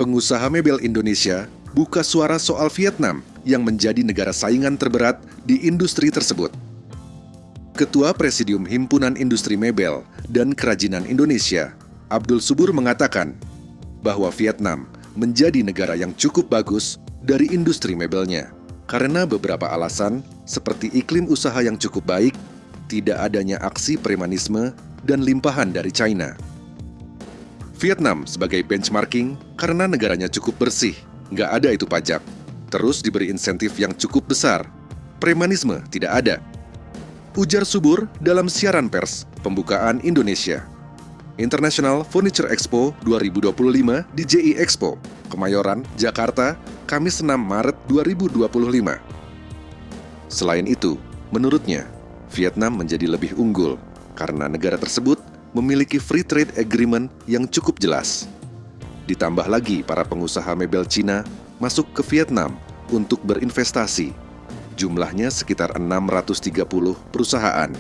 Pengusaha mebel Indonesia buka suara soal Vietnam yang menjadi negara saingan terberat di industri tersebut. Ketua Presidium Himpunan Industri Mebel dan Kerajinan Indonesia, Abdul Subur mengatakan bahwa Vietnam menjadi negara yang cukup bagus dari industri mebelnya karena beberapa alasan seperti iklim usaha yang cukup baik, tidak adanya aksi premanisme, dan limpahan dari China. Vietnam sebagai benchmarking karena negaranya cukup bersih, nggak ada itu pajak. Terus diberi insentif yang cukup besar. Premanisme tidak ada. Ujar Subur dalam siaran pers pembukaan Indonesia International Furniture Expo 2025 di JI Expo, Kemayoran, Jakarta, Kamis 6 Maret 2025. Selain itu, menurutnya, Vietnam menjadi lebih unggul karena negara tersebut memiliki free trade agreement yang cukup jelas. Ditambah lagi para pengusaha mebel Cina masuk ke Vietnam untuk berinvestasi. Jumlahnya sekitar 630 perusahaan.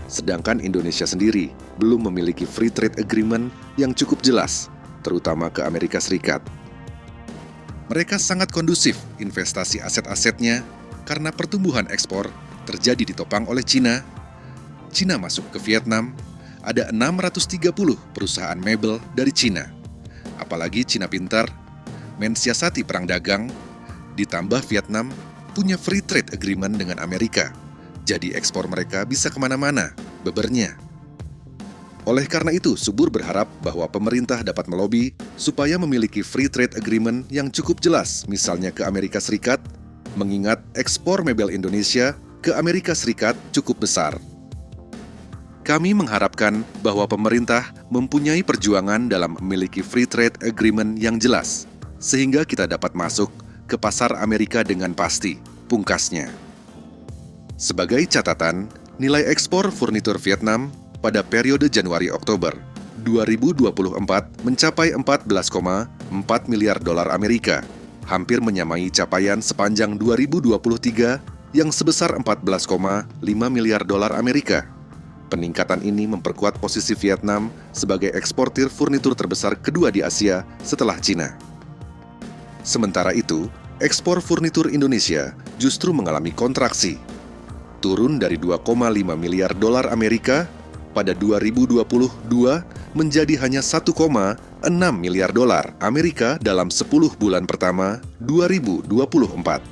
Sedangkan Indonesia sendiri belum memiliki free trade agreement yang cukup jelas, terutama ke Amerika Serikat. Mereka sangat kondusif investasi aset-asetnya karena pertumbuhan ekspor terjadi ditopang oleh Cina. Cina masuk ke Vietnam, ada 630 perusahaan mebel dari Cina. Apalagi Cina pintar, mensiasati perang dagang, ditambah Vietnam punya free trade agreement dengan Amerika. Jadi ekspor mereka bisa kemana-mana, bebernya. Oleh karena itu, Subur berharap bahwa pemerintah dapat melobi supaya memiliki free trade agreement yang cukup jelas, misalnya ke Amerika Serikat, mengingat ekspor mebel Indonesia ke Amerika Serikat cukup besar. Kami mengharapkan bahwa pemerintah mempunyai perjuangan dalam memiliki free trade agreement yang jelas, sehingga kita dapat masuk ke pasar Amerika dengan pasti, pungkasnya. Sebagai catatan, nilai ekspor furnitur Vietnam pada periode Januari-Oktober 2024 mencapai 14,4 miliar dolar Amerika, hampir menyamai capaian sepanjang 2023 yang sebesar 14,5 miliar dolar Amerika. Peningkatan ini memperkuat posisi Vietnam sebagai eksportir furnitur terbesar kedua di Asia setelah Cina. Sementara itu, ekspor furnitur Indonesia justru mengalami kontraksi, turun dari 2,5 miliar dolar Amerika pada 2022 menjadi hanya 1,6 miliar dolar Amerika dalam 10 bulan pertama 2024.